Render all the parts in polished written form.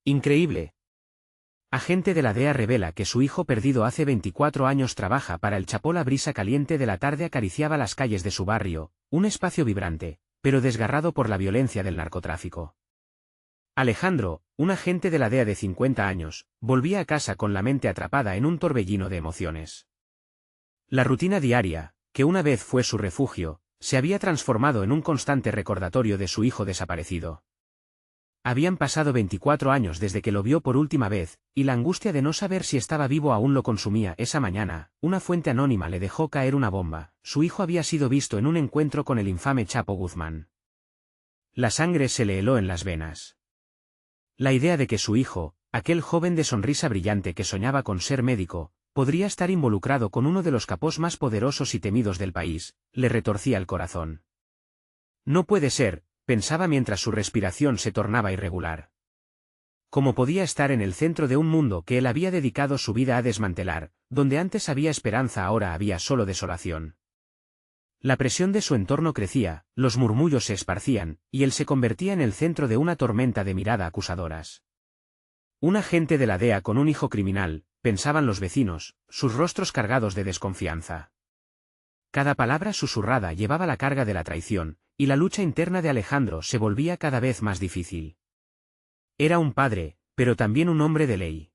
Increíble. Agente de la DEA revela que su hijo perdido hace 24 años trabaja para el Chapo. La brisa caliente de la tarde acariciaba las calles de su barrio, un espacio vibrante, pero desgarrado por la violencia del narcotráfico. Alejandro, un agente de la DEA de 50 años, volvía a casa con la mente atrapada en un torbellino de emociones. La rutina diaria, que una vez fue su refugio, se había transformado en un constante recordatorio de su hijo desaparecido. Habían pasado 24 años desde que lo vio por última vez, y la angustia de no saber si estaba vivo aún lo consumía. Esa mañana, una fuente anónima le dejó caer una bomba. Su hijo había sido visto en un encuentro con el infame Chapo Guzmán. La sangre se le heló en las venas. La idea de que su hijo, aquel joven de sonrisa brillante que soñaba con ser médico, podría estar involucrado con uno de los capos más poderosos y temidos del país, le retorcía el corazón. No puede ser, pensaba mientras su respiración se tornaba irregular. ¿Cómo podía estar en el centro de un mundo que él había dedicado su vida a desmantelar, donde antes había esperanza ahora había solo desolación? La presión de su entorno crecía, los murmullos se esparcían, y él se convertía en el centro de una tormenta de miradas acusadoras. Un agente de la DEA con un hijo criminal, pensaban los vecinos, sus rostros cargados de desconfianza. Cada palabra susurrada llevaba la carga de la traición, y la lucha interna de Alejandro se volvía cada vez más difícil. Era un padre, pero también un hombre de ley.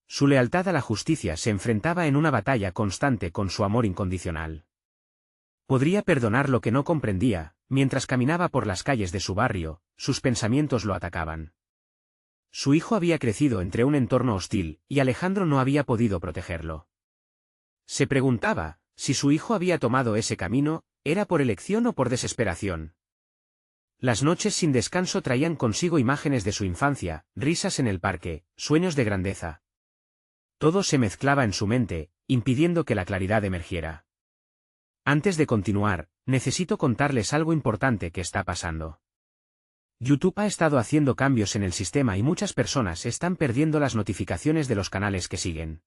Su lealtad a la justicia se enfrentaba en una batalla constante con su amor incondicional. Podría perdonar lo que no comprendía. Mientras caminaba por las calles de su barrio, sus pensamientos lo atacaban. Su hijo había crecido entre un entorno hostil, y Alejandro no había podido protegerlo. Se preguntaba, si su hijo había tomado ese camino, ¿era por elección o por desesperación? Las noches sin descanso traían consigo imágenes de su infancia, risas en el parque, sueños de grandeza. Todo se mezclaba en su mente, impidiendo que la claridad emergiera. Antes de continuar, necesito contarles algo importante que está pasando. YouTube ha estado haciendo cambios en el sistema y muchas personas están perdiendo las notificaciones de los canales que siguen.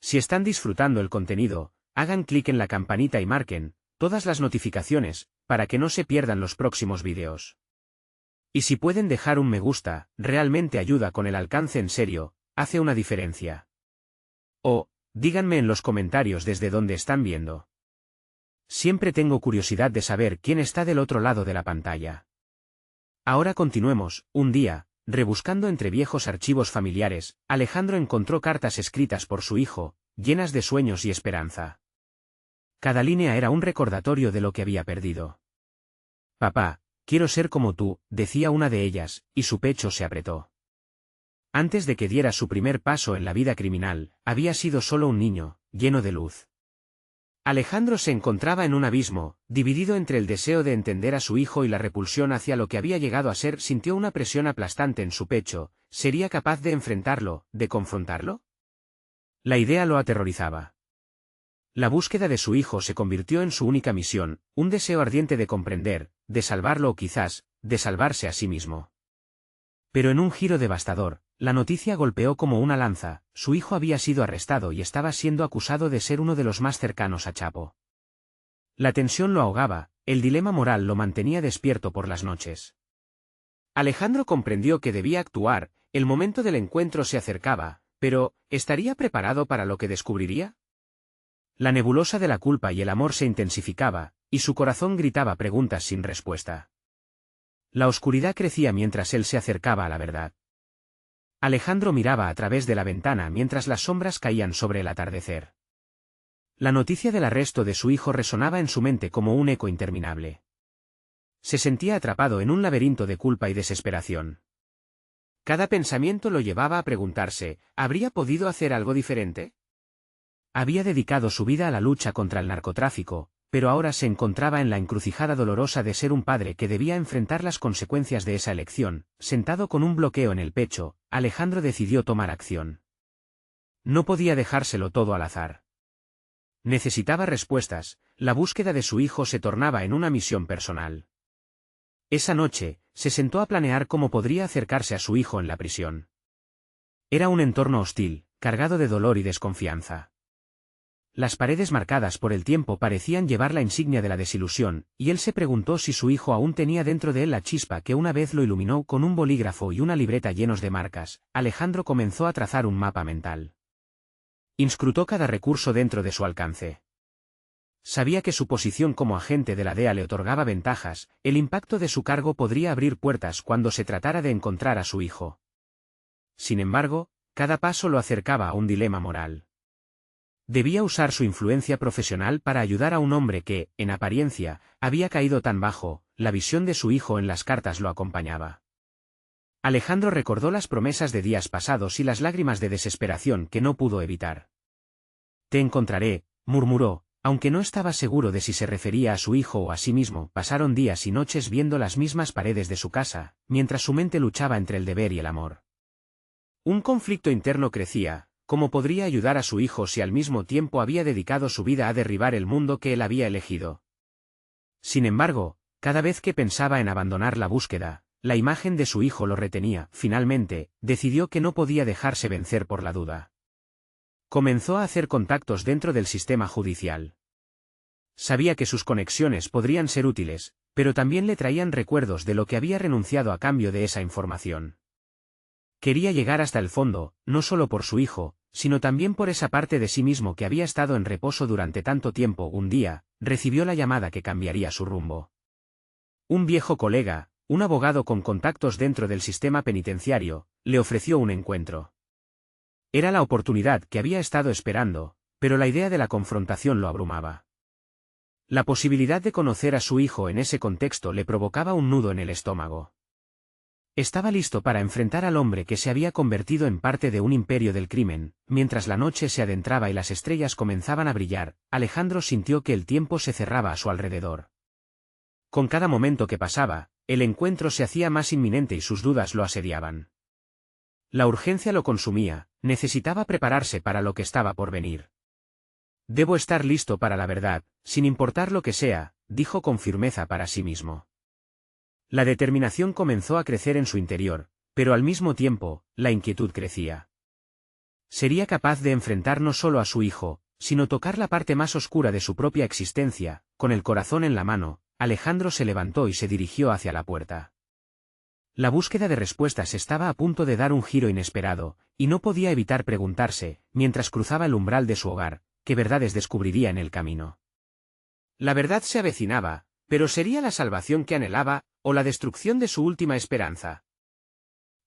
Si están disfrutando el contenido, hagan clic en la campanita y marquen todas las notificaciones, para que no se pierdan los próximos vídeos. Y si pueden dejar un me gusta, realmente ayuda con el alcance. En serio, hace una diferencia. O, díganme en los comentarios desde dónde están viendo. Siempre tengo curiosidad de saber quién está del otro lado de la pantalla. Ahora continuemos. Un día, rebuscando entre viejos archivos familiares, Alejandro encontró cartas escritas por su hijo, llenas de sueños y esperanza. Cada línea era un recordatorio de lo que había perdido. Papá, quiero ser como tú, decía una de ellas, y su pecho se apretó. Antes de que diera su primer paso en la vida criminal, había sido solo un niño, lleno de luz. Alejandro se encontraba en un abismo, dividido entre el deseo de entender a su hijo y la repulsión hacia lo que había llegado a ser. Sintió una presión aplastante en su pecho. ¿Sería capaz de enfrentarlo, de confrontarlo? La idea lo aterrorizaba. La búsqueda de su hijo se convirtió en su única misión, un deseo ardiente de comprender, de salvarlo o quizás, de salvarse a sí mismo. Pero en un giro devastador, la noticia golpeó como una lanza. Su hijo había sido arrestado y estaba siendo acusado de ser uno de los más cercanos a Chapo. La tensión lo ahogaba, el dilema moral lo mantenía despierto por las noches. Alejandro comprendió que debía actuar. El momento del encuentro se acercaba, pero, ¿estaría preparado para lo que descubriría? La nebulosa de la culpa y el amor se intensificaba, y su corazón gritaba preguntas sin respuesta. La oscuridad crecía mientras él se acercaba a la verdad. Alejandro miraba a través de la ventana mientras las sombras caían sobre el atardecer. La noticia del arresto de su hijo resonaba en su mente como un eco interminable. Se sentía atrapado en un laberinto de culpa y desesperación. Cada pensamiento lo llevaba a preguntarse, ¿habría podido hacer algo diferente? Había dedicado su vida a la lucha contra el narcotráfico, pero ahora se encontraba en la encrucijada dolorosa de ser un padre que debía enfrentar las consecuencias de esa elección. Sentado con un bloqueo en el pecho, Alejandro decidió tomar acción. No podía dejárselo todo al azar. Necesitaba respuestas. La búsqueda de su hijo se tornaba en una misión personal. Esa noche, se sentó a planear cómo podría acercarse a su hijo en la prisión. Era un entorno hostil, cargado de dolor y desconfianza. Las paredes marcadas por el tiempo parecían llevar la insignia de la desilusión, y él se preguntó si su hijo aún tenía dentro de él la chispa que una vez lo iluminó. Con un bolígrafo y una libreta llenos de marcas, Alejandro comenzó a trazar un mapa mental. Inscrutó cada recurso dentro de su alcance. Sabía que su posición como agente de la DEA le otorgaba ventajas, el impacto de su cargo podría abrir puertas cuando se tratara de encontrar a su hijo. Sin embargo, cada paso lo acercaba a un dilema moral. Debía usar su influencia profesional para ayudar a un hombre que, en apariencia, había caído tan bajo. La visión de su hijo en las cartas lo acompañaba. Alejandro recordó las promesas de días pasados y las lágrimas de desesperación que no pudo evitar. «Te encontraré», murmuró, aunque no estaba seguro de si se refería a su hijo o a sí mismo. Pasaron días y noches viendo las mismas paredes de su casa, mientras su mente luchaba entre el deber y el amor. Un conflicto interno crecía. ¿Cómo podría ayudar a su hijo si al mismo tiempo había dedicado su vida a derribar el mundo que él había elegido? Sin embargo, cada vez que pensaba en abandonar la búsqueda, la imagen de su hijo lo retenía. Finalmente, decidió que no podía dejarse vencer por la duda. Comenzó a hacer contactos dentro del sistema judicial. Sabía que sus conexiones podrían ser útiles, pero también le traían recuerdos de lo que había renunciado a cambio de esa información. Quería llegar hasta el fondo, no solo por su hijo, sino también por esa parte de sí mismo que había estado en reposo durante tanto tiempo. Un día, recibió la llamada que cambiaría su rumbo. Un viejo colega, un abogado con contactos dentro del sistema penitenciario, le ofreció un encuentro. Era la oportunidad que había estado esperando, pero la idea de la confrontación lo abrumaba. La posibilidad de conocer a su hijo en ese contexto le provocaba un nudo en el estómago. Estaba listo para enfrentar al hombre que se había convertido en parte de un imperio del crimen. Mientras la noche se adentraba y las estrellas comenzaban a brillar, Alejandro sintió que el tiempo se cerraba a su alrededor. Con cada momento que pasaba, el encuentro se hacía más inminente y sus dudas lo asediaban. La urgencia lo consumía, necesitaba prepararse para lo que estaba por venir. «Debo estar listo para la verdad, sin importar lo que sea», dijo con firmeza para sí mismo. La determinación comenzó a crecer en su interior, pero al mismo tiempo, la inquietud crecía. Sería capaz de enfrentar no solo a su hijo, sino tocar la parte más oscura de su propia existencia. Con el corazón en la mano, Alejandro se levantó y se dirigió hacia la puerta. La búsqueda de respuestas estaba a punto de dar un giro inesperado, y no podía evitar preguntarse, mientras cruzaba el umbral de su hogar, qué verdades descubriría en el camino. La verdad se avecinaba, pero ¿sería la salvación que anhelaba, o la destrucción de su última esperanza?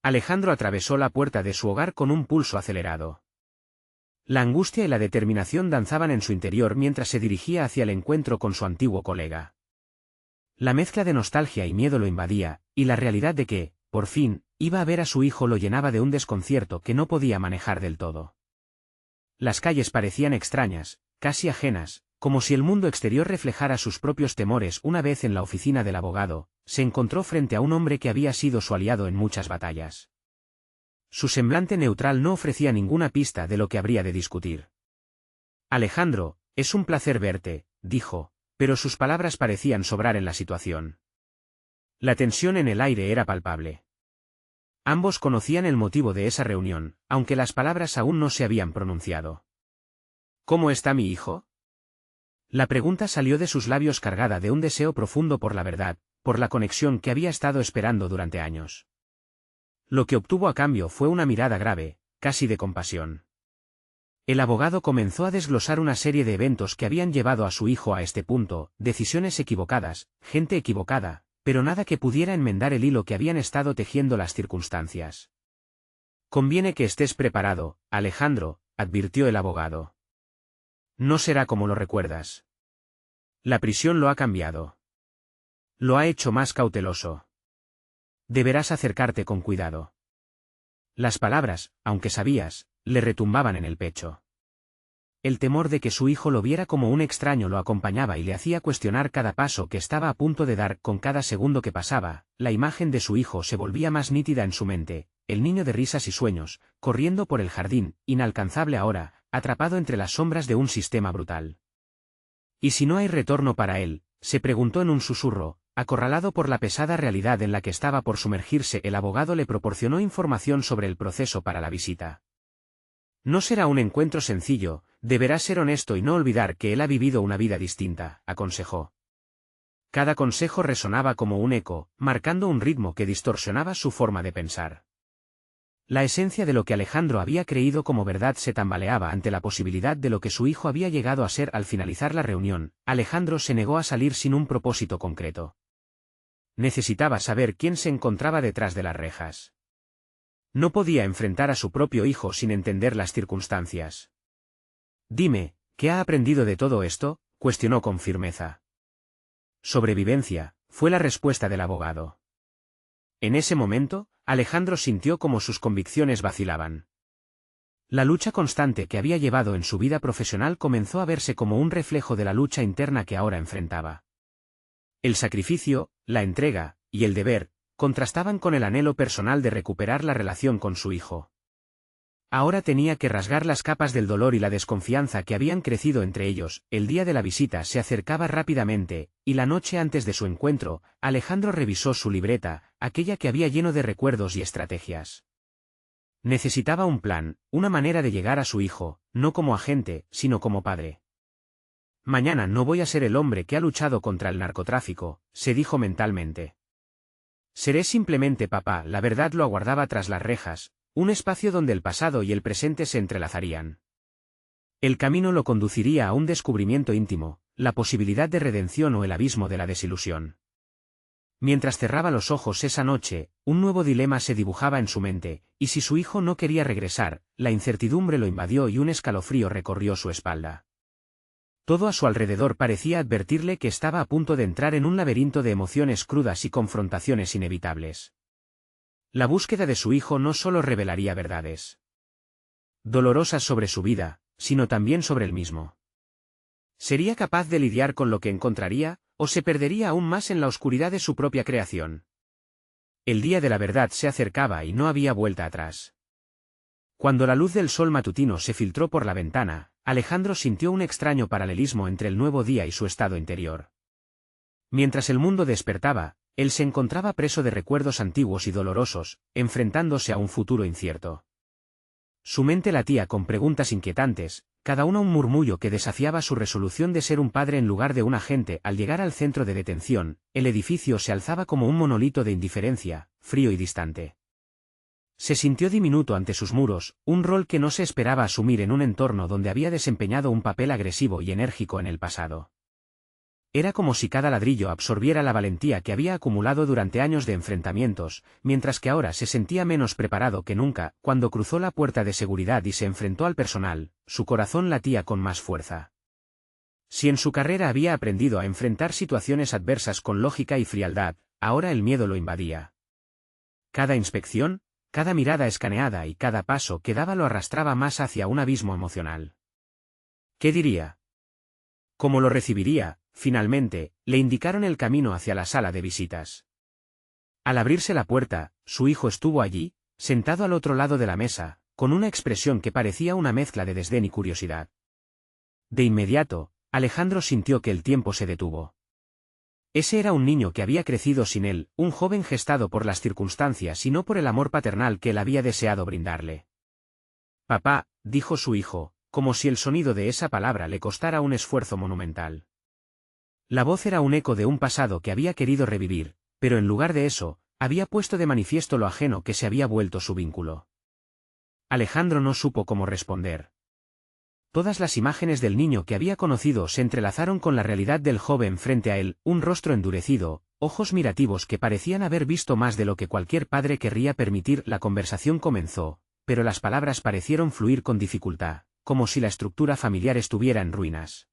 Alejandro atravesó la puerta de su hogar con un pulso acelerado. La angustia y la determinación danzaban en su interior mientras se dirigía hacia el encuentro con su antiguo colega. La mezcla de nostalgia y miedo lo invadía, y la realidad de que, por fin, iba a ver a su hijo lo llenaba de un desconcierto que no podía manejar del todo. Las calles parecían extrañas, casi ajenas, como si el mundo exterior reflejara sus propios temores. Una vez en la oficina del abogado, se encontró frente a un hombre que había sido su aliado en muchas batallas. Su semblante neutral no ofrecía ninguna pista de lo que habría de discutir. «Alejandro, es un placer verte», dijo, pero sus palabras parecían sobrar en la situación. La tensión en el aire era palpable. Ambos conocían el motivo de esa reunión, aunque las palabras aún no se habían pronunciado. «¿Cómo está mi hijo?». La pregunta salió de sus labios cargada de un deseo profundo por la verdad, por la conexión que había estado esperando durante años. Lo que obtuvo a cambio fue una mirada grave, casi de compasión. El abogado comenzó a desglosar una serie de eventos que habían llevado a su hijo a este punto, decisiones equivocadas, gente equivocada, pero nada que pudiera enmendar el hilo que habían estado tejiendo las circunstancias. «Conviene que estés preparado, Alejandro», advirtió el abogado. «No será como lo recuerdas. La prisión lo ha cambiado. Lo ha hecho más cauteloso. Deberás acercarte con cuidado». Las palabras, aunque sabías, le retumbaban en el pecho. El temor de que su hijo lo viera como un extraño lo acompañaba y le hacía cuestionar cada paso que estaba a punto de dar. Con cada segundo que pasaba, la imagen de su hijo se volvía más nítida en su mente, el niño de risas y sueños, corriendo por el jardín, inalcanzable ahora, atrapado entre las sombras de un sistema brutal. «¿Y si no hay retorno para él?», se preguntó en un susurro, acorralado por la pesada realidad en la que estaba por sumergirse. El abogado le proporcionó información sobre el proceso para la visita. No será un encuentro sencillo, deberás ser honesto y no olvidar que él ha vivido una vida distinta, aconsejó. Cada consejo resonaba como un eco, marcando un ritmo que distorsionaba su forma de pensar. La esencia de lo que Alejandro había creído como verdad se tambaleaba ante la posibilidad de lo que su hijo había llegado a ser al finalizar la reunión. Alejandro se negó a salir sin un propósito concreto. Necesitaba saber quién se encontraba detrás de las rejas. No podía enfrentar a su propio hijo sin entender las circunstancias. Dime, ¿qué ha aprendido de todo esto?, cuestionó con firmeza. Sobrevivencia, fue la respuesta del abogado. En ese momento, Alejandro sintió como sus convicciones vacilaban. La lucha constante que había llevado en su vida profesional comenzó a verse como un reflejo de la lucha interna que ahora enfrentaba. El sacrificio, la entrega, y el deber, contrastaban con el anhelo personal de recuperar la relación con su hijo. Ahora tenía que rasgar las capas del dolor y la desconfianza que habían crecido entre ellos. El día de la visita se acercaba rápidamente, y la noche antes de su encuentro, Alejandro revisó su libreta, aquella que había lleno de recuerdos y estrategias. Necesitaba un plan, una manera de llegar a su hijo, no como agente, sino como padre. Mañana no voy a ser el hombre que ha luchado contra el narcotráfico, se dijo mentalmente. Seré simplemente papá. La verdad lo aguardaba tras las rejas, un espacio donde el pasado y el presente se entrelazarían. El camino lo conduciría a un descubrimiento íntimo, la posibilidad de redención o el abismo de la desilusión. Mientras cerraba los ojos esa noche, un nuevo dilema se dibujaba en su mente, y si su hijo no quería regresar, la incertidumbre lo invadió y un escalofrío recorrió su espalda. Todo a su alrededor parecía advertirle que estaba a punto de entrar en un laberinto de emociones crudas y confrontaciones inevitables. La búsqueda de su hijo no solo revelaría verdades dolorosas sobre su vida, sino también sobre él mismo. ¿Sería capaz de lidiar con lo que encontraría, o se perdería aún más en la oscuridad de su propia creación? El día de la verdad se acercaba y no había vuelta atrás. Cuando la luz del sol matutino se filtró por la ventana, Alejandro sintió un extraño paralelismo entre el nuevo día y su estado interior. Mientras el mundo despertaba, él se encontraba preso de recuerdos antiguos y dolorosos, enfrentándose a un futuro incierto. Su mente latía con preguntas inquietantes, cada una un murmullo que desafiaba su resolución de ser un padre en lugar de un agente. Al llegar al centro de detención, el edificio se alzaba como un monolito de indiferencia, frío y distante. Se sintió diminuto ante sus muros, un rol que no se esperaba asumir en un entorno donde había desempeñado un papel agresivo y enérgico en el pasado. Era como si cada ladrillo absorbiera la valentía que había acumulado durante años de enfrentamientos, mientras que ahora se sentía menos preparado que nunca. Cuando cruzó la puerta de seguridad y se enfrentó al personal, su corazón latía con más fuerza. Si en su carrera había aprendido a enfrentar situaciones adversas con lógica y frialdad, ahora el miedo lo invadía. Cada inspección, cada mirada escaneada y cada paso que daba lo arrastraba más hacia un abismo emocional. ¿Qué diría? ¿Cómo lo recibiría? Finalmente, le indicaron el camino hacia la sala de visitas. Al abrirse la puerta, su hijo estuvo allí, sentado al otro lado de la mesa, con una expresión que parecía una mezcla de desdén y curiosidad. De inmediato, Alejandro sintió que el tiempo se detuvo. Ese era un niño que había crecido sin él, un joven gestado por las circunstancias y no por el amor paternal que él había deseado brindarle. Papá, dijo su hijo, como si el sonido de esa palabra le costara un esfuerzo monumental. La voz era un eco de un pasado que había querido revivir, pero en lugar de eso, había puesto de manifiesto lo ajeno que se había vuelto su vínculo. Alejandro no supo cómo responder. Todas las imágenes del niño que había conocido se entrelazaron con la realidad del joven frente a él, un rostro endurecido, ojos mirativos que parecían haber visto más de lo que cualquier padre querría permitir. La conversación comenzó, pero las palabras parecieron fluir con dificultad, como si la estructura familiar estuviera en ruinas.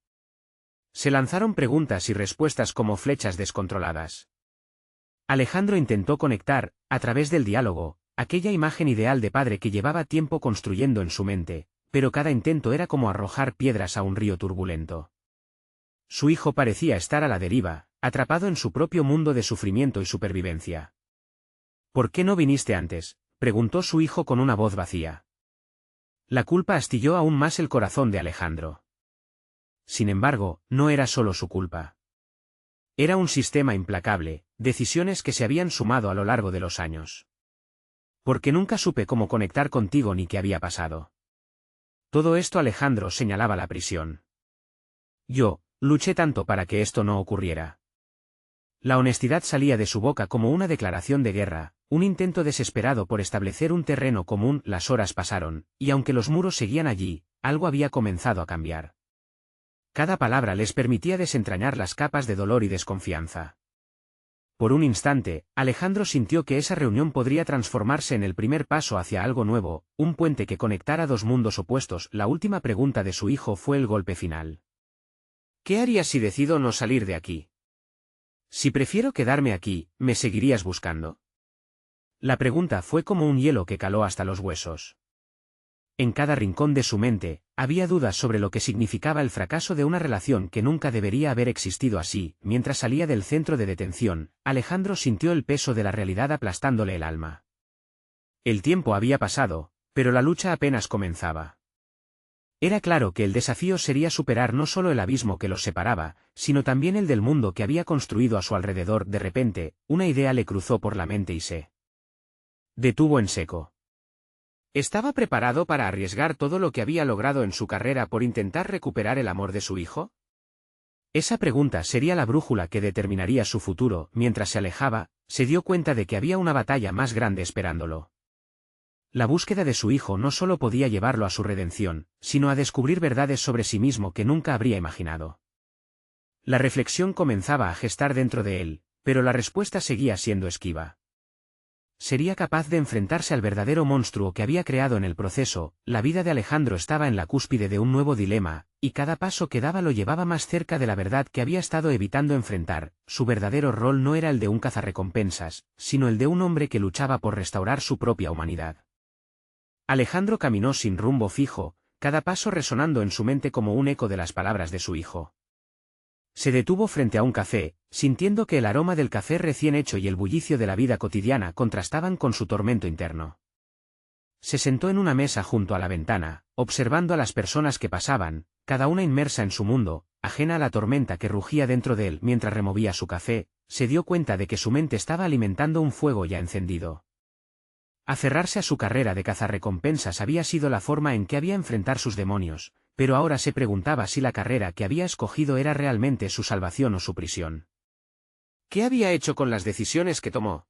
Se lanzaron preguntas y respuestas como flechas descontroladas. Alejandro intentó conectar, a través del diálogo, aquella imagen ideal de padre que llevaba tiempo construyendo en su mente, pero cada intento era como arrojar piedras a un río turbulento. Su hijo parecía estar a la deriva, atrapado en su propio mundo de sufrimiento y supervivencia. ¿Por qué no viniste antes?, preguntó su hijo con una voz vacía. La culpa astilló aún más el corazón de Alejandro. Sin embargo, no era solo su culpa. Era un sistema implacable, decisiones que se habían sumado a lo largo de los años. Porque nunca supe cómo conectar contigo ni qué había pasado. Todo esto Alejandro señalaba la prisión. Yo, luché tanto para que esto no ocurriera. La honestidad salía de su boca como una declaración de guerra, un intento desesperado por establecer un terreno común. Las horas pasaron, y aunque los muros seguían allí, algo había comenzado a cambiar. Cada palabra les permitía desentrañar las capas de dolor y desconfianza. Por un instante, Alejandro sintió que esa reunión podría transformarse en el primer paso hacia algo nuevo, un puente que conectara dos mundos opuestos. La última pregunta de su hijo fue el golpe final. ¿Qué harías si decido no salir de aquí? Si prefiero quedarme aquí, ¿me seguirías buscando? La pregunta fue como un hielo que caló hasta los huesos. En cada rincón de su mente, había dudas sobre lo que significaba el fracaso de una relación que nunca debería haber existido así. Mientras salía del centro de detención, Alejandro sintió el peso de la realidad aplastándole el alma. El tiempo había pasado, pero la lucha apenas comenzaba. Era claro que el desafío sería superar no solo el abismo que los separaba, sino también el del mundo que había construido a su alrededor. De repente, una idea le cruzó por la mente y se detuvo en seco. ¿Estaba preparado para arriesgar todo lo que había logrado en su carrera por intentar recuperar el amor de su hijo? Esa pregunta sería la brújula que determinaría su futuro. Mientras se alejaba, se dio cuenta de que había una batalla más grande esperándolo. La búsqueda de su hijo no solo podía llevarlo a su redención, sino a descubrir verdades sobre sí mismo que nunca habría imaginado. La reflexión comenzaba a gestar dentro de él, pero la respuesta seguía siendo esquiva. ¿Sería capaz de enfrentarse al verdadero monstruo que había creado en el proceso? La vida de Alejandro estaba en la cúspide de un nuevo dilema, y cada paso que daba lo llevaba más cerca de la verdad que había estado evitando enfrentar. Su verdadero rol no era el de un cazarrecompensas, sino el de un hombre que luchaba por restaurar su propia humanidad. Alejandro caminó sin rumbo fijo, cada paso resonando en su mente como un eco de las palabras de su hijo. Se detuvo frente a un café, sintiendo que el aroma del café recién hecho y el bullicio de la vida cotidiana contrastaban con su tormento interno. Se sentó en una mesa junto a la ventana, observando a las personas que pasaban, cada una inmersa en su mundo, ajena a la tormenta que rugía dentro de él. Mientras removía su café, se dio cuenta de que su mente estaba alimentando un fuego ya encendido. Aferrarse a su carrera de cazarrecompensas había sido la forma en que había enfrentar sus demonios, pero ahora se preguntaba si la carrera que había escogido era realmente su salvación o su prisión. ¿Qué había hecho con las decisiones que tomó?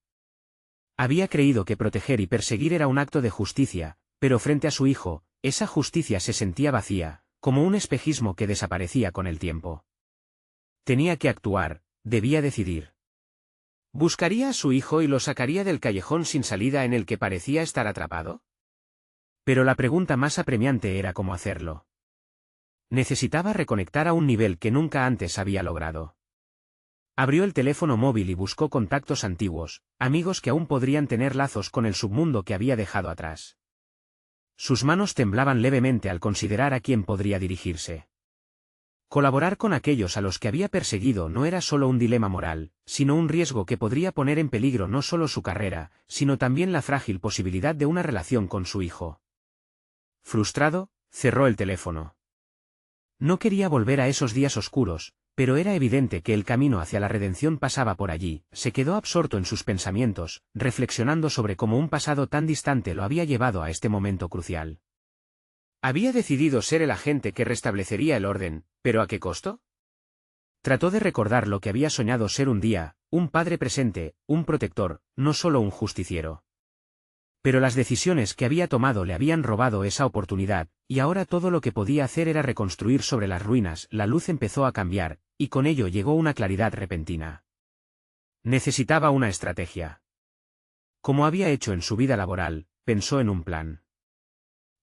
Había creído que proteger y perseguir era un acto de justicia, pero frente a su hijo, esa justicia se sentía vacía, como un espejismo que desaparecía con el tiempo. Tenía que actuar, debía decidir. ¿Buscaría a su hijo y lo sacaría del callejón sin salida en el que parecía estar atrapado? Pero la pregunta más apremiante era cómo hacerlo. Necesitaba reconectar a un nivel que nunca antes había logrado. Abrió el teléfono móvil y buscó contactos antiguos, amigos que aún podrían tener lazos con el submundo que había dejado atrás. Sus manos temblaban levemente al considerar a quién podría dirigirse. Colaborar con aquellos a los que había perseguido no era solo un dilema moral, sino un riesgo que podría poner en peligro no solo su carrera, sino también la frágil posibilidad de una relación con su hijo. Frustrado, cerró el teléfono. No quería volver a esos días oscuros, pero era evidente que el camino hacia la redención pasaba por allí. Se quedó absorto en sus pensamientos, reflexionando sobre cómo un pasado tan distante lo había llevado a este momento crucial. Había decidido ser el agente que restablecería el orden, ¿pero a qué costo? Trató de recordar lo que había soñado ser un día, un padre presente, un protector, no solo un justiciero. Pero las decisiones que había tomado le habían robado esa oportunidad, y ahora todo lo que podía hacer era reconstruir sobre las ruinas. La luz empezó a cambiar, y con ello llegó una claridad repentina. Necesitaba una estrategia. Como había hecho en su vida laboral, pensó en un plan.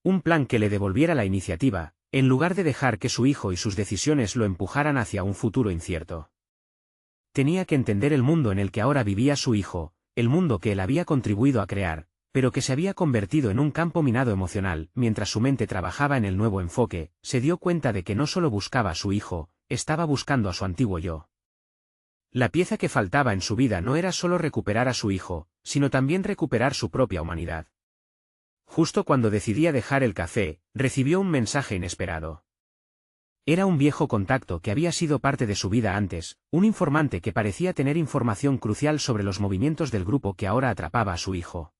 Un plan que le devolviera la iniciativa, en lugar de dejar que su hijo y sus decisiones lo empujaran hacia un futuro incierto. Tenía que entender el mundo en el que ahora vivía su hijo, el mundo que él había contribuido a crear, pero que se había convertido en un campo minado emocional. Mientras su mente trabajaba en el nuevo enfoque, se dio cuenta de que no solo buscaba a su hijo, estaba buscando a su antiguo yo. La pieza que faltaba en su vida no era solo recuperar a su hijo, sino también recuperar su propia humanidad. Justo cuando decidía dejar el café, recibió un mensaje inesperado. Era un viejo contacto que había sido parte de su vida antes, un informante que parecía tener información crucial sobre los movimientos del grupo que ahora atrapaba a su hijo.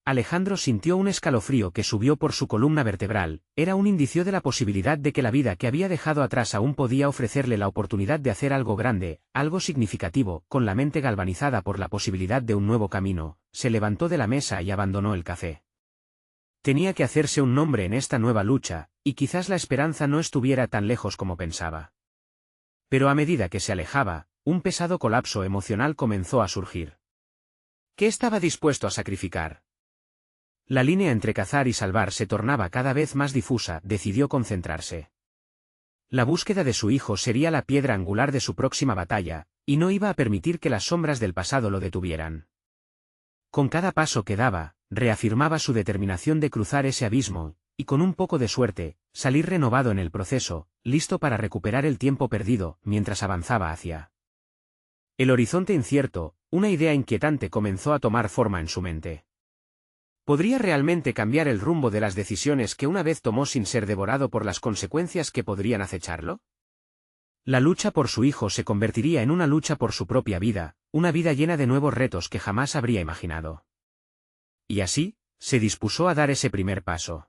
Alejandro sintió un escalofrío que subió por su columna vertebral. Era un indicio de la posibilidad de que la vida que había dejado atrás aún podía ofrecerle la oportunidad de hacer algo grande, algo significativo. Con la mente galvanizada por la posibilidad de un nuevo camino, se levantó de la mesa y abandonó el café. Tenía que hacerse un nombre en esta nueva lucha, y quizás la esperanza no estuviera tan lejos como pensaba. Pero a medida que se alejaba, un pesado colapso emocional comenzó a surgir. ¿Qué estaba dispuesto a sacrificar? La línea entre cazar y salvar se tornaba cada vez más difusa. Decidió concentrarse. La búsqueda de su hijo sería la piedra angular de su próxima batalla, y no iba a permitir que las sombras del pasado lo detuvieran. Con cada paso que daba, reafirmaba su determinación de cruzar ese abismo, y con un poco de suerte, salir renovado en el proceso, listo para recuperar el tiempo perdido, mientras avanzaba hacia el horizonte incierto. Una idea inquietante comenzó a tomar forma en su mente. ¿Podría realmente cambiar el rumbo de las decisiones que una vez tomó sin ser devorado por las consecuencias que podrían acecharlo? La lucha por su hijo se convertiría en una lucha por su propia vida, una vida llena de nuevos retos que jamás habría imaginado. Y así, se dispuso a dar ese primer paso.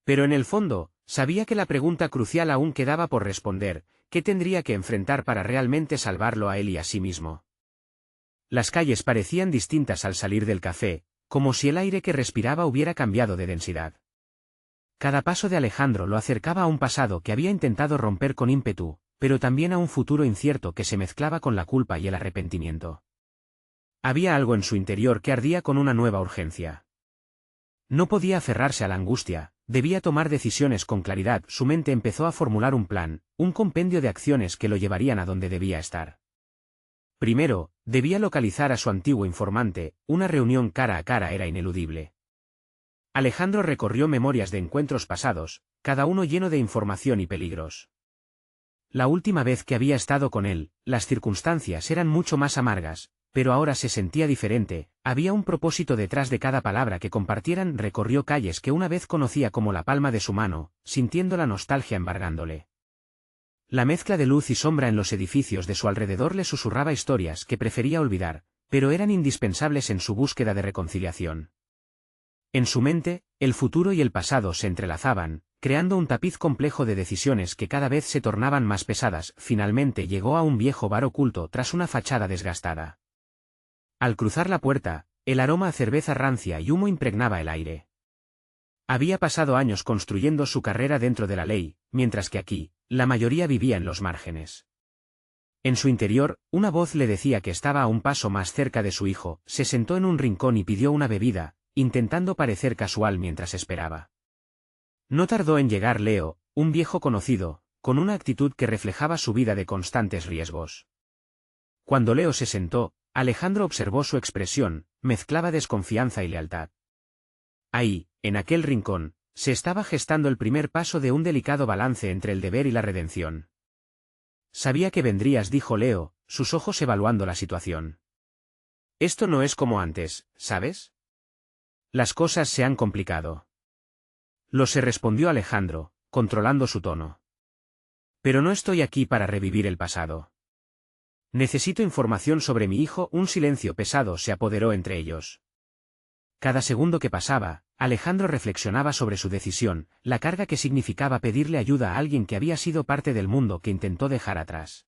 Pero en el fondo, sabía que la pregunta crucial aún quedaba por responder: ¿qué tendría que enfrentar para realmente salvarlo a él y a sí mismo? Las calles parecían distintas al salir del café, como si el aire que respiraba hubiera cambiado de densidad. Cada paso de Alejandro lo acercaba a un pasado que había intentado romper con ímpetu, pero también a un futuro incierto que se mezclaba con la culpa y el arrepentimiento. Había algo en su interior que ardía con una nueva urgencia. No podía aferrarse a la angustia, debía tomar decisiones con claridad. Su mente empezó a formular un plan, un compendio de acciones que lo llevarían a donde debía estar. Primero, debía localizar a su antiguo informante. Una reunión cara a cara era ineludible. Alejandro recorrió memorias de encuentros pasados, cada uno lleno de información y peligros. La última vez que había estado con él, las circunstancias eran mucho más amargas, pero ahora se sentía diferente. Había un propósito detrás de cada palabra que compartieran. Recorrió calles que una vez conocía como la palma de su mano, sintiendo la nostalgia embargándole. La mezcla de luz y sombra en los edificios de su alrededor le susurraba historias que prefería olvidar, pero eran indispensables en su búsqueda de reconciliación. En su mente, el futuro y el pasado se entrelazaban, creando un tapiz complejo de decisiones que cada vez se tornaban más pesadas. Finalmente llegó a un viejo bar oculto tras una fachada desgastada. Al cruzar la puerta, el aroma a cerveza rancia y humo impregnaba el aire. Había pasado años construyendo su carrera dentro de la ley, mientras que aquí, la mayoría vivía en los márgenes. En su interior, una voz le decía que estaba a un paso más cerca de su hijo. Se sentó en un rincón y pidió una bebida, intentando parecer casual mientras esperaba. No tardó en llegar Leo, un viejo conocido, con una actitud que reflejaba su vida de constantes riesgos. Cuando Leo se sentó, Alejandro observó su expresión, mezclaba desconfianza y lealtad. Ahí, en aquel rincón, se estaba gestando el primer paso de un delicado balance entre el deber y la redención. Sabía que vendrías, dijo Leo, sus ojos evaluando la situación. Esto no es como antes, ¿sabes? Las cosas se han complicado. Lo se respondió Alejandro, controlando su tono. Pero no estoy aquí para revivir el pasado. Necesito información sobre mi hijo. Un silencio pesado se apoderó entre ellos. Cada segundo que pasaba, Alejandro reflexionaba sobre su decisión, la carga que significaba pedirle ayuda a alguien que había sido parte del mundo que intentó dejar atrás.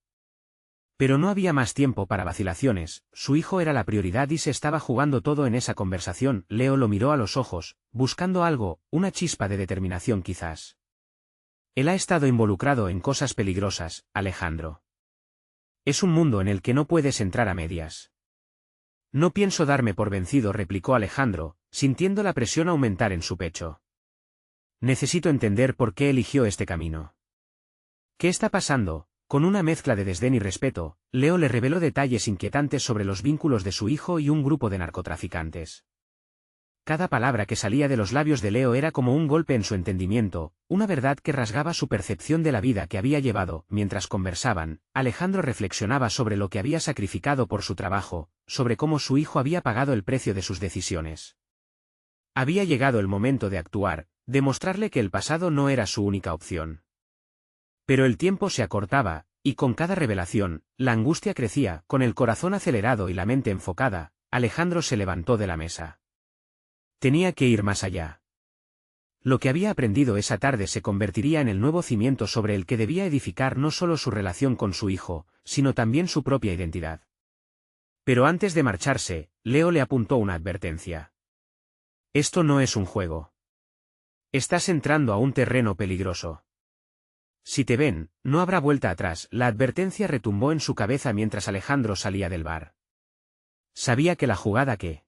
Pero no había más tiempo para vacilaciones. Su hijo era la prioridad y se estaba jugando todo en esa conversación. Leo lo miró a los ojos, buscando algo, una chispa de determinación quizás. Él ha estado involucrado en cosas peligrosas, Alejandro. Es un mundo en el que no puedes entrar a medias. No pienso darme por vencido, replicó Alejandro, sintiendo la presión aumentar en su pecho. Necesito entender por qué eligió este camino. ¿Qué está pasando? Con una mezcla de desdén y respeto, Leo le reveló detalles inquietantes sobre los vínculos de su hijo y un grupo de narcotraficantes. Cada palabra que salía de los labios de Leo era como un golpe en su entendimiento, una verdad que rasgaba su percepción de la vida que había llevado. Mientras conversaban, Alejandro reflexionaba sobre lo que había sacrificado por su trabajo, sobre cómo su hijo había pagado el precio de sus decisiones. Había llegado el momento de actuar, de mostrarle que el pasado no era su única opción. Pero el tiempo se acortaba, y con cada revelación, la angustia crecía. Con el corazón acelerado y la mente enfocada, Alejandro se levantó de la mesa. Tenía que ir más allá. Lo que había aprendido esa tarde se convertiría en el nuevo cimiento sobre el que debía edificar no solo su relación con su hijo, sino también su propia identidad. Pero antes de marcharse, Leo le apuntó una advertencia. Esto no es un juego. Estás entrando a un terreno peligroso. Si te ven, no habrá vuelta atrás. La advertencia retumbó en su cabeza mientras Alejandro salía del bar. Sabía que la jugada que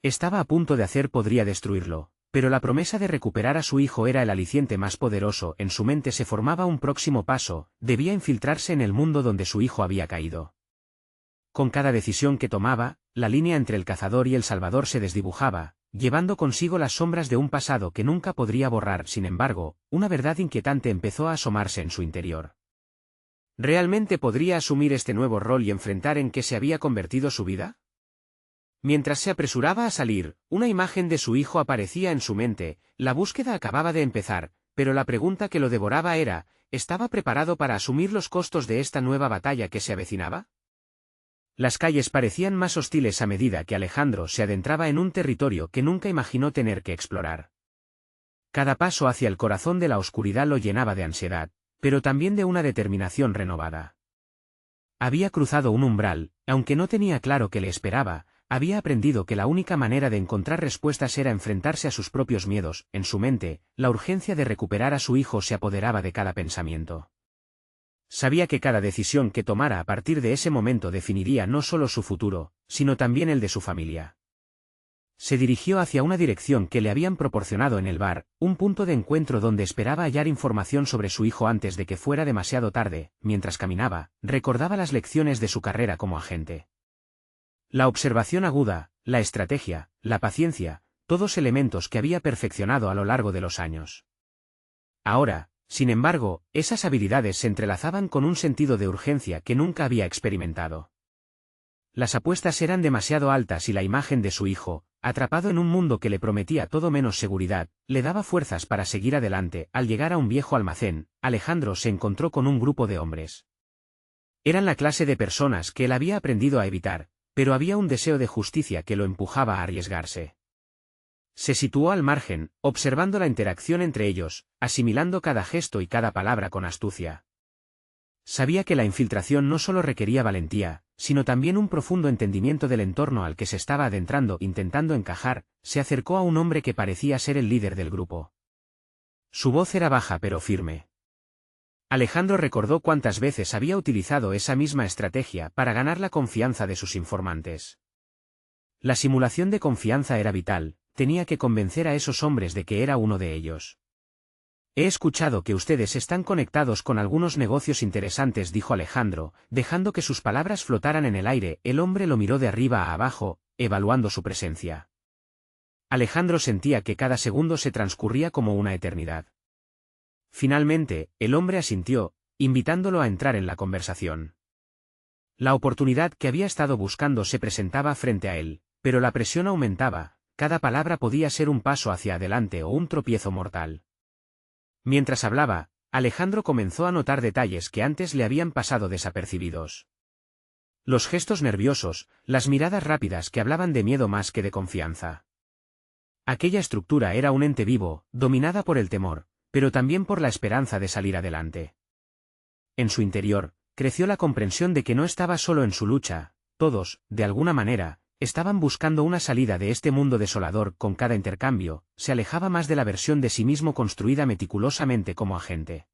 estaba a punto de hacer podría destruirlo, pero la promesa de recuperar a su hijo era el aliciente más poderoso. En su mente se formaba un próximo paso, debía infiltrarse en el mundo donde su hijo había caído. Con cada decisión que tomaba, la línea entre el cazador y el salvador se desdibujaba, llevando consigo las sombras de un pasado que nunca podría borrar. Sin embargo, una verdad inquietante empezó a asomarse en su interior. ¿Realmente podría asumir este nuevo rol y enfrentar en qué se había convertido su vida? Mientras se apresuraba a salir, una imagen de su hijo aparecía en su mente. La búsqueda acababa de empezar, pero la pregunta que lo devoraba era, ¿estaba preparado para asumir los costos de esta nueva batalla que se avecinaba? Las calles parecían más hostiles a medida que Alejandro se adentraba en un territorio que nunca imaginó tener que explorar. Cada paso hacia el corazón de la oscuridad lo llenaba de ansiedad, pero también de una determinación renovada. Había cruzado un umbral, aunque no tenía claro qué le esperaba, había aprendido que la única manera de encontrar respuestas era enfrentarse a sus propios miedos. En su mente, la urgencia de recuperar a su hijo se apoderaba de cada pensamiento. Sabía que cada decisión que tomara a partir de ese momento definiría no solo su futuro, sino también el de su familia. Se dirigió hacia una dirección que le habían proporcionado en el bar, un punto de encuentro donde esperaba hallar información sobre su hijo antes de que fuera demasiado tarde. Mientras caminaba, recordaba las lecciones de su carrera como agente. La observación aguda, la estrategia, la paciencia, todos elementos que había perfeccionado a lo largo de los años. Ahora, sin embargo, esas habilidades se entrelazaban con un sentido de urgencia que nunca había experimentado. Las apuestas eran demasiado altas y la imagen de su hijo, atrapado en un mundo que le prometía todo menos seguridad, le daba fuerzas para seguir adelante. Al llegar a un viejo almacén, Alejandro se encontró con un grupo de hombres. Eran la clase de personas que él había aprendido a evitar, pero había un deseo de justicia que lo empujaba a arriesgarse. Se situó al margen, observando la interacción entre ellos, asimilando cada gesto y cada palabra con astucia. Sabía que la infiltración no solo requería valentía, sino también un profundo entendimiento del entorno al que se estaba adentrando. Intentando encajar, se acercó a un hombre que parecía ser el líder del grupo. Su voz era baja pero firme. Alejandro recordó cuántas veces había utilizado esa misma estrategia para ganar la confianza de sus informantes. La simulación de confianza era vital. Tenía que convencer a esos hombres de que era uno de ellos. He escuchado que ustedes están conectados con algunos negocios interesantes, dijo Alejandro, dejando que sus palabras flotaran en el aire. El hombre lo miró de arriba a abajo, evaluando su presencia. Alejandro sentía que cada segundo se transcurría como una eternidad. Finalmente, el hombre asintió, invitándolo a entrar en la conversación. La oportunidad que había estado buscando se presentaba frente a él, pero la presión aumentaba. Cada palabra podía ser un paso hacia adelante o un tropiezo mortal. Mientras hablaba, Alejandro comenzó a notar detalles que antes le habían pasado desapercibidos. Los gestos nerviosos, las miradas rápidas que hablaban de miedo más que de confianza. Aquella estructura era un ente vivo, dominada por el temor, pero también por la esperanza de salir adelante. En su interior, creció la comprensión de que no estaba solo en su lucha. Todos, de alguna manera, estaban buscando una salida de este mundo desolador. Con cada intercambio, se alejaba más de la versión de sí mismo construida meticulosamente como agente.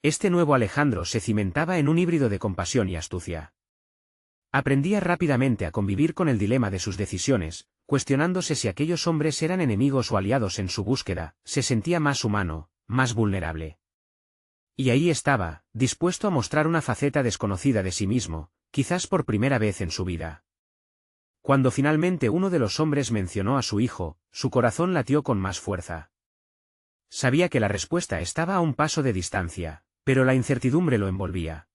Este nuevo Alejandro se cimentaba en un híbrido de compasión y astucia. Aprendía rápidamente a convivir con el dilema de sus decisiones, cuestionándose si aquellos hombres eran enemigos o aliados en su búsqueda. Se sentía más humano, más vulnerable. Y ahí estaba, dispuesto a mostrar una faceta desconocida de sí mismo, quizás por primera vez en su vida. Cuando finalmente uno de los hombres mencionó a su hijo, su corazón latió con más fuerza. Sabía que la respuesta estaba a un paso de distancia, pero la incertidumbre lo envolvía.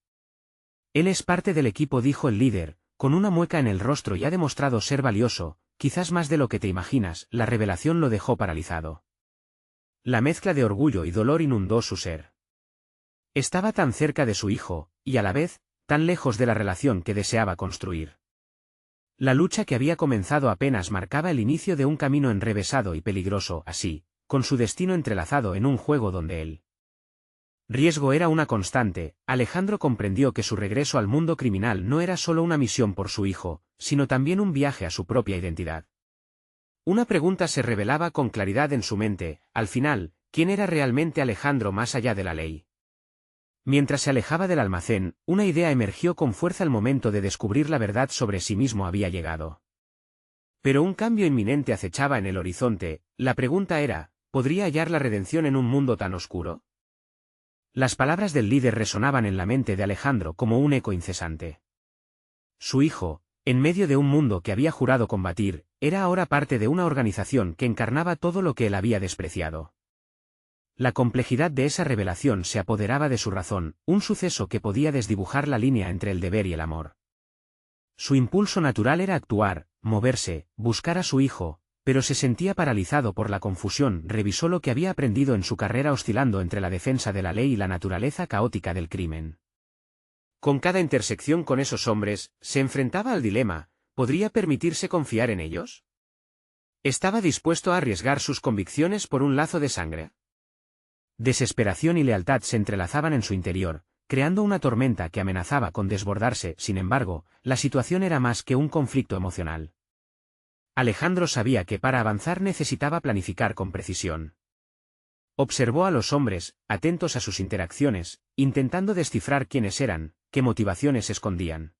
Él es parte del equipo, dijo el líder, con una mueca en el rostro, y ha demostrado ser valioso, quizás más de lo que te imaginas. La revelación lo dejó paralizado. La mezcla de orgullo y dolor inundó su ser. Estaba tan cerca de su hijo, y a la vez, tan lejos de la relación que deseaba construir. La lucha que había comenzado apenas marcaba el inicio de un camino enrevesado y peligroso, así, con su destino entrelazado en un juego donde el riesgo era una constante. Alejandro comprendió que su regreso al mundo criminal no era solo una misión por su hijo, sino también un viaje a su propia identidad. Una pregunta se revelaba con claridad en su mente: al final, ¿quién era realmente Alejandro más allá de la ley? Mientras se alejaba del almacén, una idea emergió con fuerza. El momento de descubrir la verdad sobre sí mismo había llegado. Pero un cambio inminente acechaba en el horizonte. La pregunta era: ¿podría hallar la redención en un mundo tan oscuro? Las palabras del líder resonaban en la mente de Alejandro como un eco incesante. Su hijo, en medio de un mundo que había jurado combatir, era ahora parte de una organización que encarnaba todo lo que él había despreciado. La complejidad de esa revelación se apoderaba de su razón, un suceso que podía desdibujar la línea entre el deber y el amor. Su impulso natural era actuar, moverse, buscar a su hijo, pero se sentía paralizado por la confusión. Revisó lo que había aprendido en su carrera, oscilando entre la defensa de la ley y la naturaleza caótica del crimen. Con cada intersección con esos hombres, se enfrentaba al dilema: ¿podría permitirse confiar en ellos? ¿Estaba dispuesto a arriesgar sus convicciones por un lazo de sangre? Desesperación y lealtad se entrelazaban en su interior, creando una tormenta que amenazaba con desbordarse. Sin embargo, la situación era más que un conflicto emocional. Alejandro sabía que para avanzar necesitaba planificar con precisión. Observó a los hombres, atentos a sus interacciones, intentando descifrar quiénes eran, qué motivaciones escondían.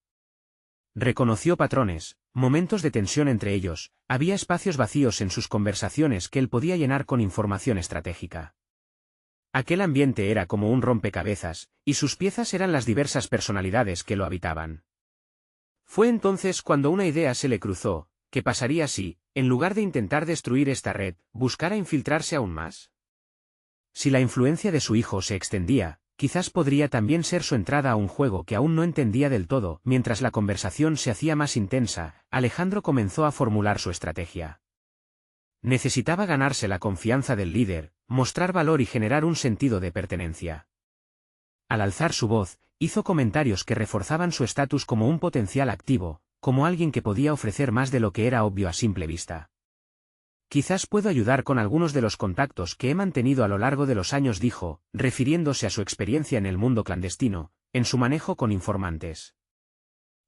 Reconoció patrones, momentos de tensión entre ellos. Había espacios vacíos en sus conversaciones que él podía llenar con información estratégica. Aquel ambiente era como un rompecabezas, y sus piezas eran las diversas personalidades que lo habitaban. Fue entonces cuando una idea se le cruzó: ¿qué pasaría si, en lugar de intentar destruir esta red, buscara infiltrarse aún más? Si la influencia de su hijo se extendía, quizás podría también ser su entrada a un juego que aún no entendía del todo. Mientras la conversación se hacía más intensa, Alejandro comenzó a formular su estrategia. Necesitaba ganarse la confianza del líder, mostrar valor y generar un sentido de pertenencia. Al alzar su voz, hizo comentarios que reforzaban su estatus como un potencial activo, como alguien que podía ofrecer más de lo que era obvio a simple vista. Quizás puedo ayudar con algunos de los contactos que he mantenido a lo largo de los años, dijo, refiriéndose a su experiencia en el mundo clandestino, en su manejo con informantes.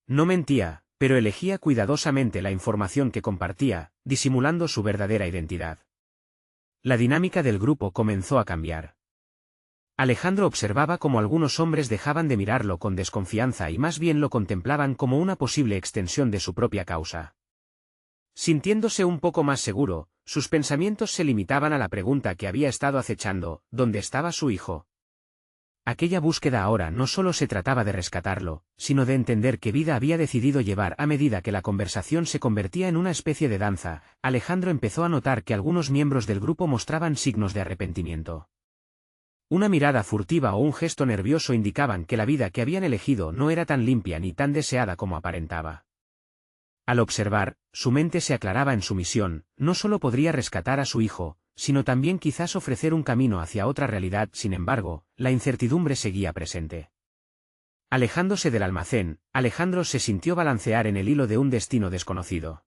No mentía, pero elegía cuidadosamente la información que compartía, disimulando su verdadera identidad. La dinámica del grupo comenzó a cambiar. Alejandro observaba cómo algunos hombres dejaban de mirarlo con desconfianza y más bien lo contemplaban como una posible extensión de su propia causa. Sintiéndose un poco más seguro, sus pensamientos se limitaban a la pregunta que había estado acechando: ¿dónde estaba su hijo? Aquella búsqueda ahora no solo se trataba de rescatarlo, sino de entender qué vida había decidido llevar. A medida que la conversación se convertía en una especie de danza, Alejandro empezó a notar que algunos miembros del grupo mostraban signos de arrepentimiento. Una mirada furtiva o un gesto nervioso indicaban que la vida que habían elegido no era tan limpia ni tan deseada como aparentaba. Al observar, su mente se aclaraba en su misión: no solo podría rescatar a su hijo, sino también quizás ofrecer un camino hacia otra realidad. Sin embargo, la incertidumbre seguía presente. Alejándose del almacén, Alejandro se sintió balancear en el hilo de un destino desconocido.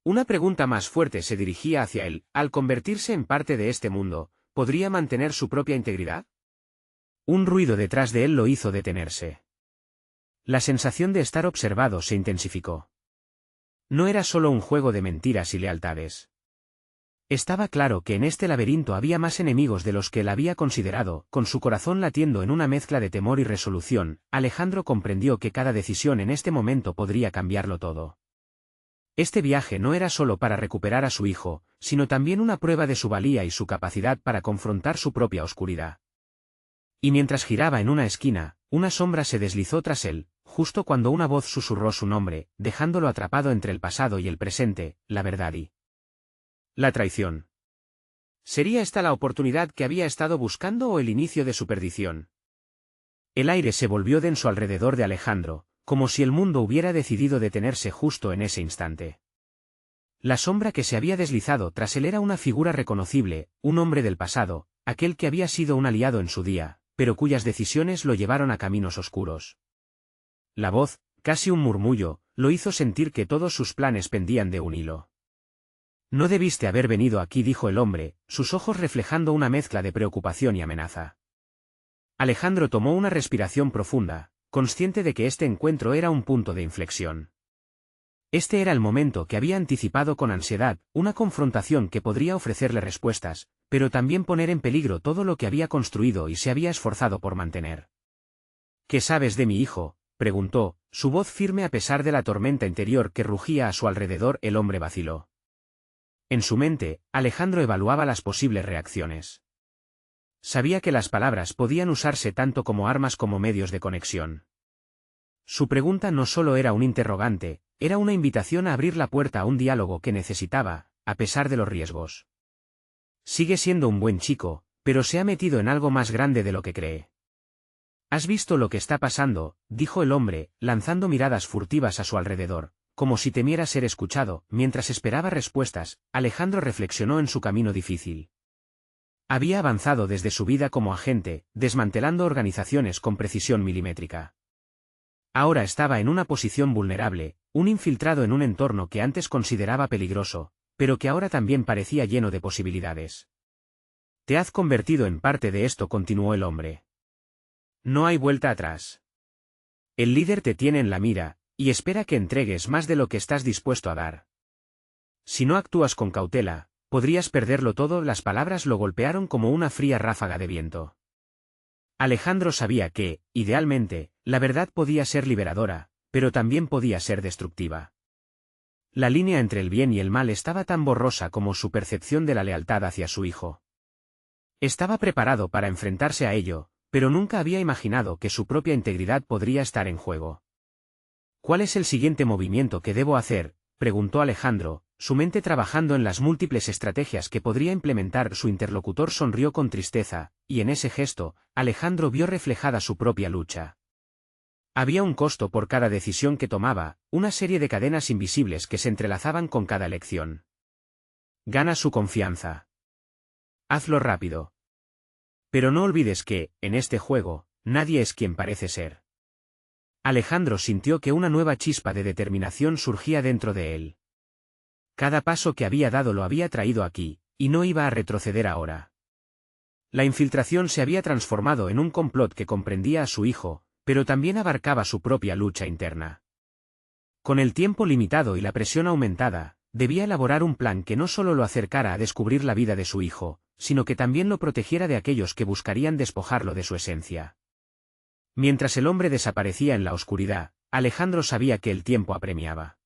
Una pregunta más fuerte se dirigía hacia él: al convertirse en parte de este mundo, ¿podría mantener su propia integridad? Un ruido detrás de él lo hizo detenerse. La sensación de estar observado se intensificó. No era solo un juego de mentiras y lealtades. Estaba claro que en este laberinto había más enemigos de los que él había considerado. Con su corazón latiendo en una mezcla de temor y resolución, Alejandro comprendió que cada decisión en este momento podría cambiarlo todo. Este viaje no era solo para recuperar a su hijo, sino también una prueba de su valía y su capacidad para confrontar su propia oscuridad. Y mientras giraba en una esquina, una sombra se deslizó tras él, justo cuando una voz susurró su nombre, dejándolo atrapado entre el pasado y el presente: la verdad y la traición. ¿Sería esta la oportunidad que había estado buscando o el inicio de su perdición? El aire se volvió denso alrededor de Alejandro, como si el mundo hubiera decidido detenerse justo en ese instante. La sombra que se había deslizado tras él era una figura reconocible, un hombre del pasado, aquel que había sido un aliado en su día, pero cuyas decisiones lo llevaron a caminos oscuros. La voz, casi un murmullo, lo hizo sentir que todos sus planes pendían de un hilo. No debiste haber venido aquí, dijo el hombre, sus ojos reflejando una mezcla de preocupación y amenaza. Alejandro tomó una respiración profunda, consciente de que este encuentro era un punto de inflexión. Este era el momento que había anticipado con ansiedad, una confrontación que podría ofrecerle respuestas, pero también poner en peligro todo lo que había construido y se había esforzado por mantener. ¿Qué sabes de mi hijo?, preguntó, su voz firme a pesar de la tormenta interior que rugía a su alrededor. El hombre vaciló. En su mente, Alejandro evaluaba las posibles reacciones. Sabía que las palabras podían usarse tanto como armas como medios de conexión. Su pregunta no solo era un interrogante, era una invitación a abrir la puerta a un diálogo que necesitaba, a pesar de los riesgos. Sigue siendo un buen chico, pero se ha metido en algo más grande de lo que cree. ¿Has visto lo que está pasando?, dijo el hombre, lanzando miradas furtivas a su alrededor, como si temiera ser escuchado. Mientras esperaba respuestas, Alejandro reflexionó en su camino difícil. Había avanzado desde su vida como agente, desmantelando organizaciones con precisión milimétrica. Ahora estaba en una posición vulnerable, un infiltrado en un entorno que antes consideraba peligroso, pero que ahora también parecía lleno de posibilidades. Te has convertido en parte de esto, continuó el hombre. No hay vuelta atrás. El líder te tiene en la mira, y espera que entregues más de lo que estás dispuesto a dar. Si no actúas con cautela, podrías perderlo todo. Las palabras lo golpearon como una fría ráfaga de viento. Alejandro sabía que, idealmente, la verdad podía ser liberadora, pero también podía ser destructiva. La línea entre el bien y el mal estaba tan borrosa como su percepción de la lealtad hacia su hijo. Estaba preparado para enfrentarse a ello, pero nunca había imaginado que su propia integridad podría estar en juego. ¿Cuál es el siguiente movimiento que debo hacer?, preguntó Alejandro, su mente trabajando en las múltiples estrategias que podría implementar. Su interlocutor sonrió con tristeza, y en ese gesto, Alejandro vio reflejada su propia lucha. Había un costo por cada decisión que tomaba, una serie de cadenas invisibles que se entrelazaban con cada elección. Gana su confianza. Hazlo rápido. Pero no olvides que, en este juego, nadie es quien parece ser. Alejandro sintió que una nueva chispa de determinación surgía dentro de él. Cada paso que había dado lo había traído aquí, y no iba a retroceder ahora. La infiltración se había transformado en un complot que comprendía a su hijo, pero también abarcaba su propia lucha interna. Con el tiempo limitado y la presión aumentada, debía elaborar un plan que no solo lo acercara a descubrir la vida de su hijo, sino que también lo protegiera de aquellos que buscarían despojarlo de su esencia. Mientras el hombre desaparecía en la oscuridad, Alejandro sabía que el tiempo apremiaba.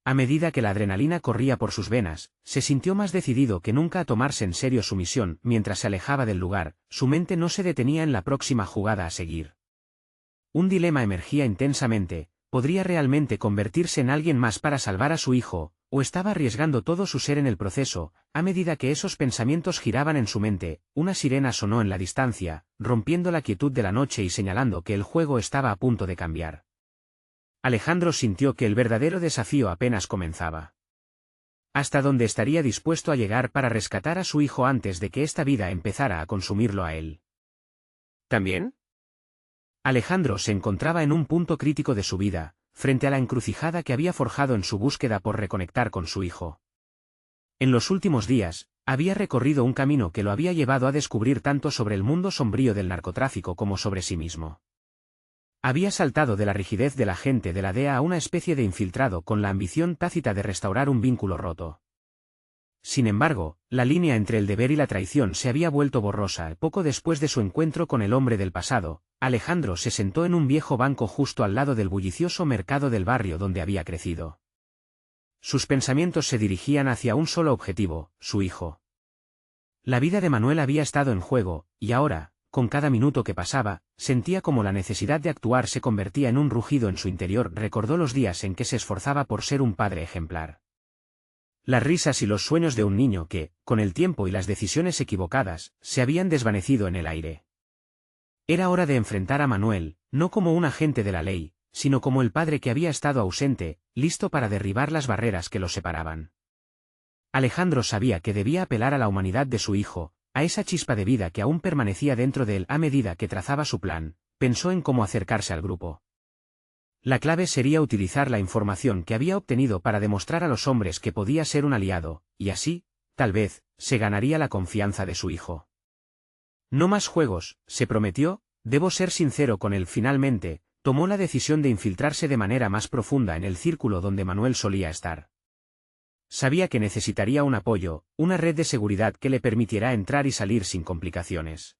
A medida que la adrenalina corría por sus venas, se sintió más decidido que nunca a tomarse en serio su misión. Mientras se alejaba del lugar, su mente no se detenía en la próxima jugada a seguir. Un dilema emergía intensamente: ¿podría realmente convertirse en alguien más para salvar a su hijo, o estaba arriesgando todo su ser en el proceso? A medida que esos pensamientos giraban en su mente, una sirena sonó en la distancia, rompiendo la quietud de la noche y señalando que el juego estaba a punto de cambiar. Alejandro sintió que el verdadero desafío apenas comenzaba. ¿Hasta dónde estaría dispuesto a llegar para rescatar a su hijo antes de que esta vida empezara a consumirlo a él? ¿También? Alejandro se encontraba en un punto crítico de su vida, frente a la encrucijada que había forjado en su búsqueda por reconectar con su hijo. En los últimos días, había recorrido un camino que lo había llevado a descubrir tanto sobre el mundo sombrío del narcotráfico como sobre sí mismo. Había saltado de la rigidez de la gente de la DEA a una especie de infiltrado con la ambición tácita de restaurar un vínculo roto. Sin embargo, la línea entre el deber y la traición se había vuelto borrosa. Poco después de su encuentro con el hombre del pasado, Alejandro se sentó en un viejo banco justo al lado del bullicioso mercado del barrio donde había crecido. Sus pensamientos se dirigían hacia un solo objetivo: su hijo. La vida de Manuel había estado en juego, y ahora, con cada minuto que pasaba, sentía como la necesidad de actuar se convertía en un rugido en su interior. Recordó los días en que se esforzaba por ser un padre ejemplar. Las risas y los sueños de un niño que, con el tiempo y las decisiones equivocadas, se habían desvanecido en el aire. Era hora de enfrentar a Manuel, no como un agente de la ley, sino como el padre que había estado ausente, listo para derribar las barreras que los separaban. Alejandro sabía que debía apelar a la humanidad de su hijo, a esa chispa de vida que aún permanecía dentro de él. A medida que trazaba su plan, pensó en cómo acercarse al grupo. La clave sería utilizar la información que había obtenido para demostrar a los hombres que podía ser un aliado, y así, tal vez, se ganaría la confianza de su hijo. No más juegos, se prometió, debo ser sincero con él. Finalmente, tomó la decisión de infiltrarse de manera más profunda en el círculo donde Manuel solía estar. Sabía que necesitaría un apoyo, una red de seguridad que le permitiera entrar y salir sin complicaciones.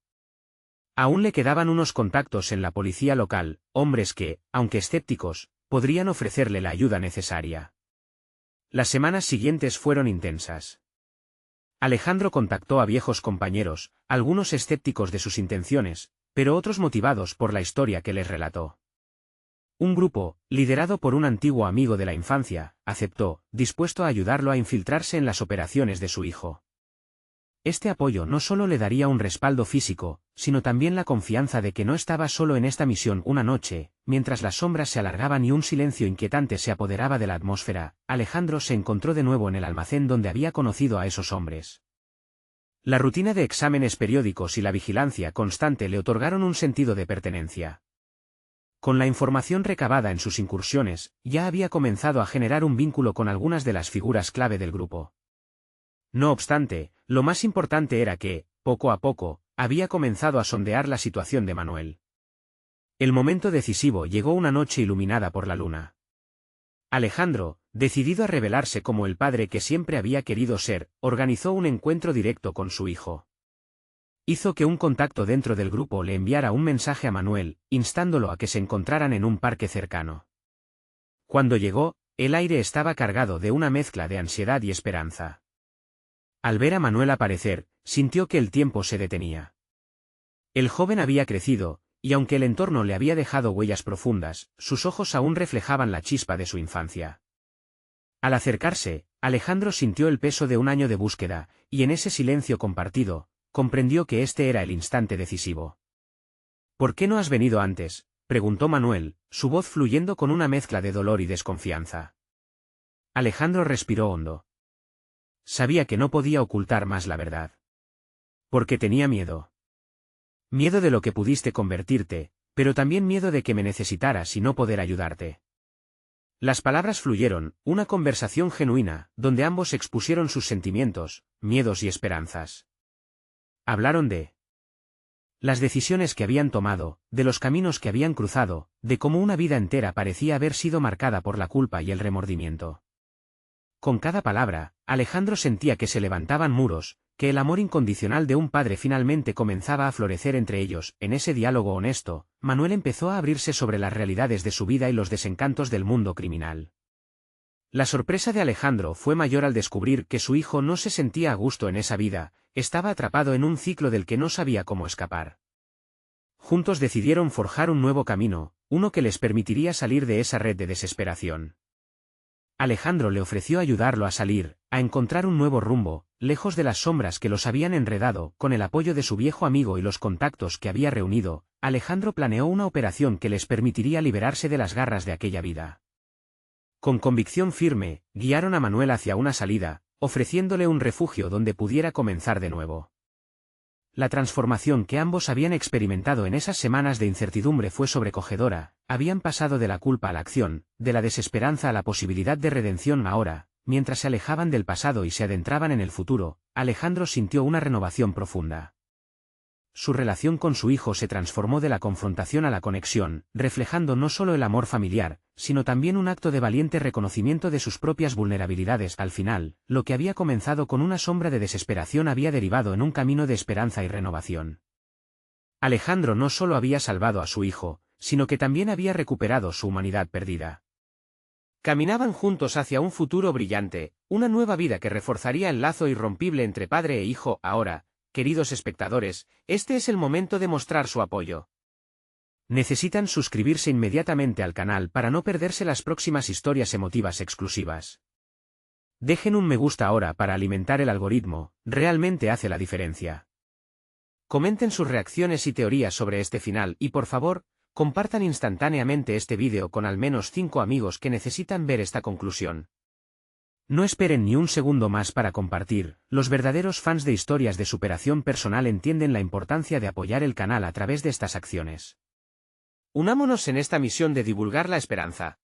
Aún le quedaban unos contactos en la policía local, hombres que, aunque escépticos, podrían ofrecerle la ayuda necesaria. Las semanas siguientes fueron intensas. Alejandro contactó a viejos compañeros, algunos escépticos de sus intenciones, pero otros motivados por la historia que les relató. Un grupo, liderado por un antiguo amigo de la infancia, aceptó, dispuesto a ayudarlo a infiltrarse en las operaciones de su hijo. Este apoyo no solo le daría un respaldo físico, sino también la confianza de que no estaba solo en esta misión. Una noche, mientras las sombras se alargaban y un silencio inquietante se apoderaba de la atmósfera, Alejandro se encontró de nuevo en el almacén donde había conocido a esos hombres. La rutina de exámenes periódicos y la vigilancia constante le otorgaron un sentido de pertenencia. Con la información recabada en sus incursiones, ya había comenzado a generar un vínculo con algunas de las figuras clave del grupo. No obstante, lo más importante era que, poco a poco, había comenzado a sondear la situación de Manuel. El momento decisivo llegó una noche iluminada por la luna. Alejandro, decidido a revelarse como el padre que siempre había querido ser, organizó un encuentro directo con su hijo. Hizo que un contacto dentro del grupo le enviara un mensaje a Manuel, instándolo a que se encontraran en un parque cercano. Cuando llegó, el aire estaba cargado de una mezcla de ansiedad y esperanza. Al ver a Manuel aparecer, sintió que el tiempo se detenía. El joven había crecido, y aunque el entorno le había dejado huellas profundas, sus ojos aún reflejaban la chispa de su infancia. Al acercarse, Alejandro sintió el peso de un año de búsqueda, y en ese silencio compartido, comprendió que este era el instante decisivo. ¿Por qué no has venido antes?, preguntó Manuel, su voz fluyendo con una mezcla de dolor y desconfianza. Alejandro respiró hondo. Sabía que no podía ocultar más la verdad. Porque tenía miedo. Miedo de lo que pudiste convertirte, pero también miedo de que me necesitaras y no poder ayudarte. Las palabras fluyeron, una conversación genuina, donde ambos expusieron sus sentimientos, miedos y esperanzas. Hablaron de las decisiones que habían tomado, de los caminos que habían cruzado, de cómo una vida entera parecía haber sido marcada por la culpa y el remordimiento. Con cada palabra, Alejandro sentía que se levantaban muros, que el amor incondicional de un padre finalmente comenzaba a florecer entre ellos. En ese diálogo honesto, Manuel empezó a abrirse sobre las realidades de su vida y los desencantos del mundo criminal. La sorpresa de Alejandro fue mayor al descubrir que su hijo no se sentía a gusto en esa vida, estaba atrapado en un ciclo del que no sabía cómo escapar. Juntos decidieron forjar un nuevo camino, uno que les permitiría salir de esa red de desesperación. Alejandro le ofreció ayudarlo a salir, a encontrar un nuevo rumbo, lejos de las sombras que los habían enredado. Con el apoyo de su viejo amigo y los contactos que había reunido, Alejandro planeó una operación que les permitiría liberarse de las garras de aquella vida. Con convicción firme, guiaron a Manuel hacia una salida, ofreciéndole un refugio donde pudiera comenzar de nuevo. La transformación que ambos habían experimentado en esas semanas de incertidumbre fue sobrecogedora, habían pasado de la culpa a la acción, de la desesperanza a la posibilidad de redención. Ahora, mientras se alejaban del pasado y se adentraban en el futuro, Alejandro sintió una renovación profunda. Su relación con su hijo se transformó de la confrontación a la conexión, reflejando no solo el amor familiar, sino también un acto de valiente reconocimiento de sus propias vulnerabilidades. Al final, lo que había comenzado con una sombra de desesperación había derivado en un camino de esperanza y renovación. Alejandro no solo había salvado a su hijo, sino que también había recuperado su humanidad perdida. Caminaban juntos hacia un futuro brillante, una nueva vida que reforzaría el lazo irrompible entre padre e hijo. Ahora, queridos espectadores, este es el momento de mostrar su apoyo. Necesitan suscribirse inmediatamente al canal para no perderse las próximas historias emotivas exclusivas. Dejen un me gusta ahora para alimentar el algoritmo, realmente hace la diferencia. Comenten sus reacciones y teorías sobre este final y por favor, compartan instantáneamente este vídeo con al menos 5 amigos que necesitan ver esta conclusión. No esperen ni un segundo más para compartir, los verdaderos fans de historias de superación personal entienden la importancia de apoyar el canal a través de estas acciones. Unámonos en esta misión de divulgar la esperanza.